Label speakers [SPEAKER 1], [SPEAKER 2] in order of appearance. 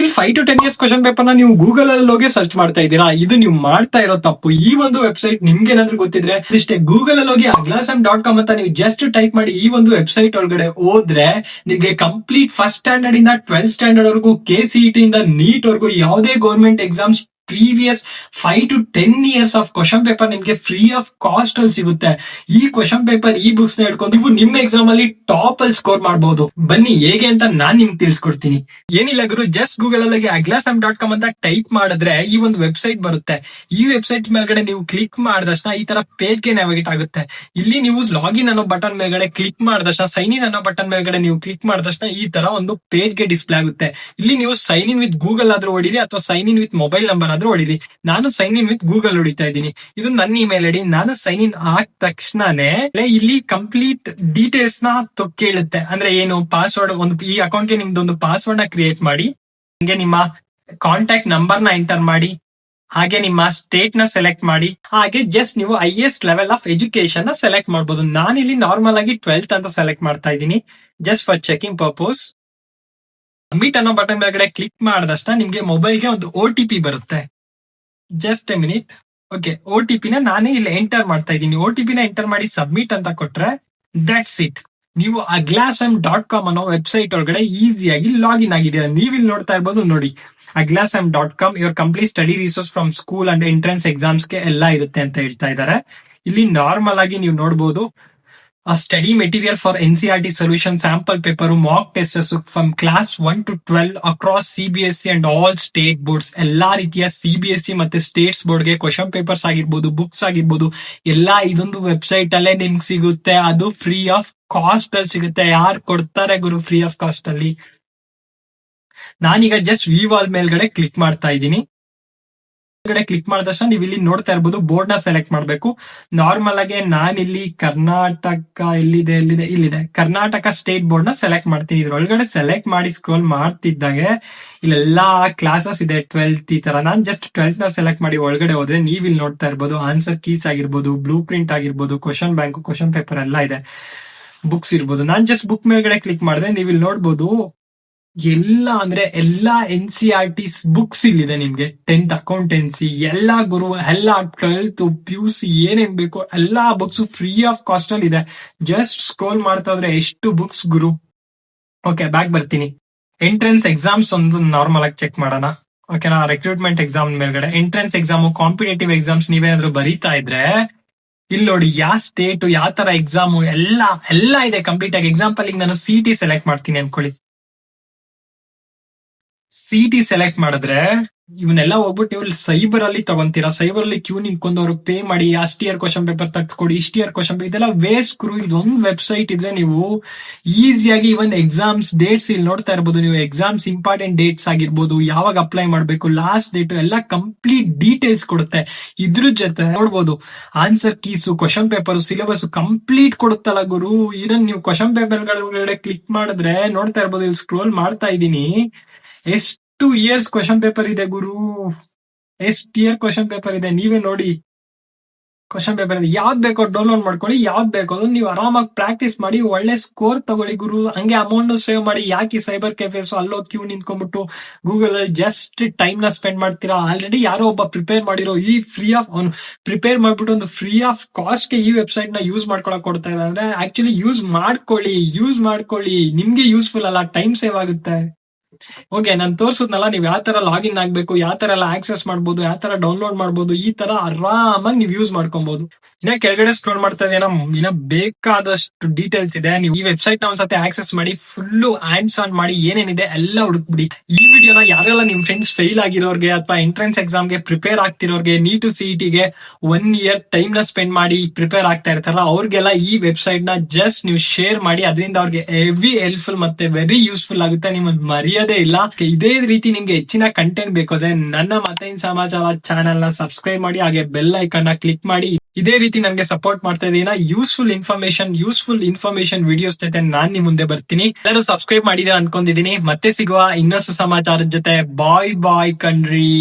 [SPEAKER 1] Still 5 to 10 years question paper ನ ನೀವು Google ಅಲ್ಲಿ ಹೋಗಿ ಸರ್ಚ್ ಮಾಡ್ತಾ ಇದ್ದೀರಾ. ಇದು ನೀವು ಮಾಡ್ತಾ ಇರೋ ತಪ್ಪು. ಈ ಒಂದು ವೆಬ್ಸೈಟ್ ನಿಮ್ಗೆ ಏನಾದ್ರು ಗೊತ್ತಿದ್ರೆ ಇಷ್ಟೇ, ಗೂಗಲ್ ಅಲ್ಲಿ ಹೋಗಿ aglasam.com ಅಂತ ನೀವು ಜಸ್ಟ್ ಟೈಪ್ ಮಾಡಿ ಈ ಒಂದು ವೆಬ್ಸೈಟ್ ಒಳಗಡೆ ಹೋದ್ರೆ ನಿಮ್ಗೆ ಕಂಪ್ಲೀಟ್ ಫಸ್ಟ್ ಸ್ಟ್ಯಾಂಡರ್ಡ್ ಇಂದ 12th ಸ್ಟ್ಯಾಂಡರ್ಡ್ ವರೆಗೂ, KCET ಇಂದ ನೀಟ್ ವರೆಗೂ ಯಾವುದೇ government exams previous 5 to 10 years of question paper ನಿಮ್ಗೆ ಫ್ರೀ ಆಫ್ ಕಾಸ್ಟ್ ಅಲ್ಲಿ ಸಿಗುತ್ತೆ. ಈ ಕ್ವಶನ್ ಪೇಪರ್ ಈ ಬುಕ್ಸ್ ನ ಹಿಡ್ಕೊಂಡು ನೀವು ನಿಮ್ಮ ಎಕ್ಸಾಮ್ ಅಲ್ಲಿ ಟಾಪ್ ಅಲ್ಲಿ ಸ್ಕೋರ್ ಮಾಡಬಹುದು. ಬನ್ನಿ ಹೇಗೆ ಅಂತ ನಾನ್ ನಿಮ್ಗೆ ತಿಳಿಸ್ಕೊಡ್ತೀನಿ. ಏನಿಲ್ಲ ಗುರು, ಜಸ್ಟ್ ಗೂಗಲ್ ಅಲ್ಲಿ aglasam.com ಅಂತ ಟೈಪ್ ಮಾಡಿದ್ರೆ ಈ ಒಂದು ವೆಬ್ಸೈಟ್ ಬರುತ್ತೆ. ಈ ವೆಬ್ಸೈಟ್ ಮೇಲ್ಗಡೆ ನೀವು ಕ್ಲಿಕ್ ಮಾಡಿದಷ್ಟು ಈ ತರ ಪೇಜ್ ಗೆ ನ್ಯಾವಿಗೇಟ್ ಆಗುತ್ತೆ. ಇಲ್ಲಿ ನೀವು ಲಾಗಿನ್ ಅನ್ನೋ ಬಟನ್ ಮೇಲ್ಗಡೆ ಕ್ಲಿಕ್ ಮಾಡಿದಷ್ಟು, ಸೈನ್ ಇನ್ ಅನ್ನೋ ಬಟನ್ ಮೇಲ್ಗಡೆ ನೀವು ಕ್ಲಿಕ್ ಮಾಡಿದಷ್ಟು ಈ ತರ ಒಂದು ಪೇಜ್ ಗೆ ಡಿಸ್ಪ್ಲೇ ಆಗುತ್ತೆ. ಇಲ್ಲಿ ನೀವು ಸೈನ್ ಇನ್ ವಿತ್ ಗೂಗಲ್ ಆದ್ರೂ ಹೊಡಿರಿ ಅಥವಾ sign in with mobile number ಆದ್ರೂ ಹೊಡಿರಿ. ನಾನು ಸೈನ್ ಇನ್ ವಿತ್ ಗೂಗಲ್ ಹೊಡಿತಾ ಇದ್ದೀನಿ. ಇದು ನನ್ನ ಇಮೇಲ್ ಐಡಿ. ನಾನು ಸೈನ್ ಇನ್ ಆದ ತಕ್ಷಣನೇ ಇಲ್ಲಿ ಕಂಪ್ಲೀಟ್ ಡೀಟೇಲ್ಸ್ ನ ಕೇಳುತ್ತೆ. ಅಂದ್ರೆ ಏನು, ಪಾಸ್ವರ್ಡ್, ಒಂದು ಈ ಅಕೌಂಟ್ ಗೆ ನಿಮ್ದೊಂದು ಪಾಸ್ವರ್ಡ್ ನ ಕ್ರಿಯೇಟ್ ಮಾಡಿ, ಹಂಗೆ ನಿಮ್ಮ ಕಾಂಟ್ಯಾಕ್ಟ್ ನಂಬರ್ ನ ಎಂಟರ್ ಮಾಡಿ, ಹಾಗೆ ನಿಮ್ಮ ಸ್ಟೇಟ್ ನ ಸೆಲೆಕ್ಟ್ ಮಾಡಿ, ಹಾಗೆ ಜಸ್ಟ್ ನೀವು ಹೈಯೆಸ್ಟ್ ಲೆವೆಲ್ ಆಫ್ ಎಜುಕೇಶನ್ ನ ಸೆಲೆಕ್ಟ್ ಮಾಡಬಹುದು. ನಾನಿಲ್ಲಿ ನಾರ್ಮಲ್ ಆಗಿ 12th ಅಂತ ಸೆಲೆಕ್ಟ್ ಮಾಡ್ತಾ ಇದ್ದೀನಿ, just for checking purpose. Submit ಅನ್ನೋ ಬಟನ್ ಮೇಲ್ಗಡೆ ಕ್ಲಿಕ್ ಮಾಡಿದಷ್ಟ ನಿಮ್ಗೆ ಮೊಬೈಲ್ಗೆ ಒಂದು OTP ಬರುತ್ತೆ. Just A minute. Okay, OTP ನ ನಾನೇ ಇಲ್ಲಿ ಎಂಟರ್ ಮಾಡ್ತಾ ಇದ್ದೀನಿ. OTP ನ ಎಂಟರ್ ಮಾಡಿ ಸಬ್ಮಿಟ್ ಅಂತ ಕೊಟ್ರೆ ದಟ್ಸ್ ಇಟ್. ನೀವು aglasam.com ಅನ್ನೋ ವೆಬ್ಸೈಟ್ ಒಳಗಡೆ ಈಸಿಯಾಗಿ ಲಾಗಿನ್ ಆಗಿದ್ದೀರಾ. ನೀವಿಲ್ಲಿ ನೋಡ್ತಾ ಇರ್ಬೋದು, ನೋಡಿ, aglasam.com your complete study resource from school and entrance exams ಗೆ ಎಲ್ಲ ಇರುತ್ತೆ ಅಂತ ಹೇಳ್ತಾ ಇದ್ದಾರೆ. ಇಲ್ಲಿ ನಾರ್ಮಲ್ ಆಗಿ ನೀವು ನೋಡಬಹುದು, study material for NCERT solution, sample paper, mock tests from class 1 to 12 across CBSE and all state boards. ಎಲ್ಲಾ ರೀತಿಯ CBSE ಮತ್ತೆ ಸ್ಟೇಟ್ಸ್ ಬೋರ್ಡ್ ಗೆ ಕ್ವಶನ್ ಪೇಪರ್ಸ್ ಆಗಿರ್ಬೋದು, ಬುಕ್ಸ್ ಆಗಿರ್ಬೋದು, ಎಲ್ಲಾ ಇದೊಂದು ವೆಬ್ಸೈಟ್ ಅಲ್ಲೇ ನಿಮ್ಗೆ ಸಿಗುತ್ತೆ. ಅದು ಫ್ರೀ ಆಫ್ ಕಾಸ್ಟ್ ಅಲ್ಲಿ ಸಿಗುತ್ತೆ. ಯಾರು ಕೊಡ್ತಾರೆ ಗುರು ಫ್ರೀ ಆಫ್ ಕಾಸ್ಟ್ ಅಲ್ಲಿ? ನಾನೀಗ ಜಸ್ಟ್ ವ್ಯೂ ಆಲ್ ಮೇಲ್ಗಡೆ ಕ್ಲಿಕ್ ಮಾಡ್ತಾ ಇದ್ದೀನಿ. ಕ್ಲಿಕ್ ಮಾಡಿದ ತಕ್ಷಣ ನೀವು ಇಲ್ಲಿ ನೋಡ್ತಾ ಇರ್ಬೋದು, ಬೋರ್ಡ್ ನ ಸೆಲೆಕ್ಟ್ ಮಾಡಬೇಕು. ನಾರ್ಮಲ್ ಆಗಿ ನಾನಿಲ್ಲಿ ಕರ್ನಾಟಕ ಇಲ್ಲಿದೆ ಕರ್ನಾಟಕ ಸ್ಟೇಟ್ ಬೋರ್ಡ್ ನ ಸೆಲೆಕ್ಟ್ ಮಾಡ್ತೀನಿ. ಇದ್ರೊಳಗಡೆ ಸೆಲೆಕ್ಟ್ ಮಾಡಿ ಸ್ಕ್ರೋಲ್ ಮಾಡ್ತಿದ್ದಾಗೆ ಇಲ್ಲೆಲ್ಲಾ ಕ್ಲಾಸಸ್ ಇದೆ 12th ಈ ತರ. ನಾನ್ ಜಸ್ಟ್ 12th ನ ಸೆಲೆಕ್ಟ್ ಮಾಡಿ ಒಳಗಡೆ ಹೋದ್ರೆ ನೀವು ಇಲ್ಲಿ ನೋಡ್ತಾ ಇರ್ಬೋದು, ಆನ್ಸರ್ ಕೀಸ್ ಆಗಿರ್ಬೋದು, ಬ್ಲೂ ಪ್ರಿಂಟ್ ಆಗಿರ್ಬೋದು, ಕ್ವಶನ್ ಬ್ಯಾಂಕ್, ಕ್ವಶನ್ ಪೇಪರ್ ಎಲ್ಲ ಇದೆ, ಬುಕ್ಸ್ ಇರ್ಬೋದು. ನಾನ್ ಜಸ್ಟ್ ಬುಕ್ ಮೇಲ್ಗಡೆ ಕ್ಲಿಕ್ ಮಾಡಿದ್ರೆ ನೀವು ಇಲ್ಲಿ ನೋಡ್ಬೋದು, ಎಲ್ಲಾ NCERT ಬುಕ್ಸ್ ಇಲ್ಲಿದೆ ನಿಮ್ಗೆ. 10th ಅಕೌಂಟೆನ್ಸಿ ಎಲ್ಲಾ ಗುರು, ಎಲ್ಲಾ 12th PUC ಏನೇನ್ ಬೇಕು ಎಲ್ಲಾ ಬುಕ್ಸ್ ಫ್ರೀ ಆಫ್ ಕಾಸ್ಟ್ ಅಲ್ಲಿ ಇದೆ. ಜಸ್ಟ್ ಸ್ಕ್ರೋಲ್ ಮಾಡ್ತಾ ಹೋದ್ರೆ ಎಷ್ಟು ಬುಕ್ಸ್ ಗುರು. ಓಕೆ, ಬ್ಯಾಕ್ ಬರ್ತೀನಿ. ಎಂಟ್ರೆನ್ಸ್ ಎಕ್ಸಾಮ್ಸ್ ಒಂದು ನಾರ್ಮಲ್ ಆಗಿ ಚೆಕ್ ಮಾಡೋಣ. ಓಕೆನಾ, ರಿಕ್ರೂಟ್ಮೆಂಟ್ ಎಕ್ಸಾಮ್ ಮೇಲ್ಗಡೆ ಎಂಟ್ರೆನ್ಸ್ ಎಕ್ಸಾಮ್, ಕಾಂಪಿಟೇಟಿವ್ ಎಕ್ಸಾಮ್ಸ್ ನೀವೇನಾದ್ರು ಬರೀತಾ ಇದ್ರೆ ಇಲ್ಲಿ ನೋಡಿ, ಯಾವ ಸ್ಟೇಟ್, ಯಾವ ತರ ಎಕ್ಸಾಮ್ ಎಲ್ಲ ಇದೆ ಕಂಪ್ಲೀಟ್ ಆಗಿ. ಎಕ್ಸಾಂಪಲ್ ಈಗ ನಾನು CET ಸೆಲೆಕ್ಟ್ ಮಾಡ್ತೀನಿ ಅನ್ಕೊಳ್ಳಿ. CET ಸೆಲೆಕ್ಟ್ ಮಾಡಿದ್ರೆ ಇವನ್ನೆಲ್ಲ ಹೋಗ್ಬಿಟ್ಟು ನೀವು ಸೈಬರ್ ಅಲ್ಲಿ ತಗೊಂತೀರಾ. ಸೈಬರ್ ಅಲ್ಲಿ ಕ್ಯೂ ನಿಂತ್ಕೊಂಡು ಅವ್ರಿಗೆ ಪೇ ಮಾಡಿ, ಅಷ್ಟು ಇಯರ್ ಕ್ವಶನ್ ಪೇಪರ್ ತೆಗೆದುಕೊಡಿ, ಇಷ್ಟು ಇಯರ್ ಕ್ವಶನ್ ಪೇಪರ್, ಇದೆಲ್ಲ ವೇಸ್ಟ್ ಗುರು. ಇದೊಂದು ವೆಬ್ಸೈಟ್ ಇದ್ರೆ ನೀವು ಈಸಿಯಾಗಿ ಇವನ್ ಎಕ್ಸಾಮ್ಸ್ ಡೇಟ್ಸ್ ಇಲ್ಲಿ ನೋಡ್ತಾ ಇರ್ಬೋದು. ನೀವು ಎಕ್ಸಾಮ್ಸ್ ಇಂಪಾರ್ಟೆಂಟ್ ಡೇಟ್ಸ್ ಆಗಿರ್ಬೋದು, ಯಾವಾಗ ಅಪ್ಲೈ ಮಾಡಬೇಕು, ಲಾಸ್ಟ್ ಡೇಟ್ ಎಲ್ಲ ಕಂಪ್ಲೀಟ್ ಡೀಟೇಲ್ಸ್ ಕೊಡುತ್ತೆ. ಇದ್ರ ಜೊತೆ ನೋಡ್ಬೋದು answer keys, question paper, syllabus complete ಕೊಡುತ್ತಲ್ಲ ಗುರು. ಇದನ್ನ ನೀವು ಕ್ವಶನ್ ಪೇಪರ್ ಗಳೊಳಗಡೆ ಕ್ಲಿಕ್ ಮಾಡಿದ್ರೆ ನೋಡ್ತಾ ಇರ್ಬೋದು, ಇಲ್ಲಿ ಸ್ಕ್ರೋಲ್ ಮಾಡ್ತಾ ಇದ್ದೀನಿ, ಎಷ್ಟು ಇಯರ್ಸ್ ಕ್ವಶನ್ ಪೇಪರ್ ಇದೆ ಗುರು, ಎಷ್ಟು ಇಯರ್ ಕ್ವಶನ್ ಪೇಪರ್ ಇದೆ ನೀವೇ ನೋಡಿ. ಕ್ವಶನ್ ಪೇಪರ್ ಇದೆ, ಯಾವ್ದು ಬೇಕೋ ಡೌನ್ಲೋಡ್ ಮಾಡ್ಕೊಳ್ಳಿ, ಯಾವ್ದು ಬೇಕೋ ನೀವು ಆರಾಮಾಗಿ ಪ್ರಾಕ್ಟೀಸ್ ಮಾಡಿ, ಒಳ್ಳೆ ಸ್ಕೋರ್ ತಗೊಳ್ಳಿ ಗುರು. ಹಂಗೆ ಅಮೌಂಟ್ ಸೇವ್ ಮಾಡಿ. ಯಾಕೆ ಸೈಬರ್ ಕೆಫೆಸ್ ಅಲ್ಲೋ ಕ್ಯೂ ನಿಂತ್ಕೊಂಡ್ಬಿಟ್ಟು ಗೂಗಲ್ ಅಲ್ಲಿ ಜಸ್ಟ್ ಟೈಮ್ ನ ಸ್ಪೆಂಡ್ ಮಾಡ್ತೀರಾ? ಆಲ್ರೆಡಿ ಯಾರೋ ಒಬ್ಬ ಪ್ರಿಪೇರ್ ಮಾಡಿರೋ ಈ ಫ್ರೀ ಆಫ್ ಪ್ರಿಪೇರ್ ಮಾಡ್ಬಿಟ್ಟು ಒಂದು ಫ್ರೀ ಆಫ್ ಕಾಸ್ಟ್ ಗೆ ಈ ವೆಬ್ಸೈಟ್ ನ ಯೂಸ್ ಮಾಡ್ಕೊಳಕ್ ಕೊಡ್ತಾ ಇದ್ದಾರೆ. ಅಂದ್ರೆ ಆಕ್ಚುಲಿ ಯೂಸ್ ಮಾಡ್ಕೊಳ್ಳಿ, ನಿಮ್ಗೆ ಯೂಸ್ಫುಲ್ ಅಲ್ಲ, ಟೈಮ್ ಸೇವ್ ಆಗುತ್ತೆ. ಓಕೆ, ನಾನು ತೋರ್ಸದ್ನಲ್ಲ, ನೀವು ಯಾವ ತರ ಲಾಗಿನ್ ಆಗ್ಬೇಕು, ಯಾವ ತರ ಎಲ್ಲ ಆಕ್ಸೆಸ್ ಮಾಡ್ಬೋದು, ಯಾವ ತರ ಡೌನ್ಲೋಡ್ ಮಾಡ್ಬೋದು, ಈ ತರ ಆರಾಮಾಗಿ ನೀವು ಯೂಸ್ ಮಾಡ್ಕೊಬಹುದು. ಇನ್ನ ಕೆಳಗಡೆ ಸ್ಕ್ರೋಲ್ ಮಾಡ್ತಾ ಇದ್ರೆ ಇನ್ನ ಬೇಕಾದಷ್ಟು ಡೀಟೇಲ್ಸ್ ಇದೆ. ನೀವು ಈ ವೆಬ್ಸೈಟ್ ನ ಒಂದ್ಸತಿ ಆಕ್ಸೆಸ್ ಮಾಡಿ, ಫುಲ್ ಹ್ಯಾಂಡ್ಸ್ ಆನ್ ಮಾಡಿ, ಏನೇನಿದೆ ಎಲ್ಲ ಹುಡುಕ್ಬಿಡಿ. ಈ ವಿಡಿಯೋನ ಯಾರೆಲ್ಲ ನಿಮ್ ಫ್ರೆಂಡ್ಸ್ ಫೇಲ್ ಆಗಿರೋರ್ಗೆ ಅಥವಾ ಎಂಟ್ರೆನ್ಸ್ ಎಕ್ಸಾಮ್ ಗೆ ಪ್ರಿಪೇರ್ ಆಗ್ತಿರೋರ್ಗೆ, ನೀಟ್ CET ಗೆ 1 year ಟೈಮ್ ನ ಸ್ಪೆಂಡ್ ಮಾಡಿ ಪ್ರಿಪೇರ್ ಆಗ್ತಾ ಇರ್ತಾರಲ್ಲ, ಅವ್ರಿಗೆಲ್ಲ ಈ ವೆಬ್ಸೈಟ್ ನ ಜಸ್ಟ್ ನೀವು ಶೇರ್ ಮಾಡಿ. ಅದರಿಂದ ಅವ್ರಿಗೆ ಹೆವಿ ಹೆಲ್ಪ್ಫುಲ್ ಮತ್ತೆ ವೆರಿ ಯೂಸ್ಫುಲ್ ಆಗುತ್ತೆ. ನಿಮ್ಮನ್ನ ಮರೆಯೋದೇ ಇಲ್ಲ. ಇದೇ ರೀತಿ ನಿಮ್ಗೆ ಹೆಚ್ಚಿನ ಕಂಟೆಂಟ್ ಬೇಕಾದ್ರೆ ನನ್ನ ಮತ್ತೇನ್ ಸಮಾಚಾರ ಚಾನೆಲ್ ನ ಸಬ್ಸ್ಕ್ರೈಬ್ ಮಾಡಿ, ಹಾಗೆ ಬೆಲ್ ಐಕಾನ್ ನ ಕ್ಲಿಕ್ ಮಾಡಿ. ಇದೇ ರೀತಿ ನನಗೆ ಸಪೋರ್ಟ್ ಮಾಡ್ತಾ ಇದೀನ. ಯೂಸ್ಫುಲ್ ಇನ್ಫಾರ್ಮೇಶನ್ ವಿಡಿಯೋಸ್ ಜೊತೆ ನಾನ್ ನಿಮ್ ಮುಂದೆ ಬರ್ತೀನಿ. ಎಲ್ಲರೂ ಸಬ್ಸ್ಕ್ರೈಬ್ ಮಾಡಿದ್ರೆ ಅನ್ಕೊಂಡಿದೀನಿ. ಮತ್ತೆ ಸಿಗುವ ಇನ್ನಷ್ಟು ಸಮಾಚಾರದ ಜೊತೆ. ಬಾಯ್ ಕಣ್ರಿ.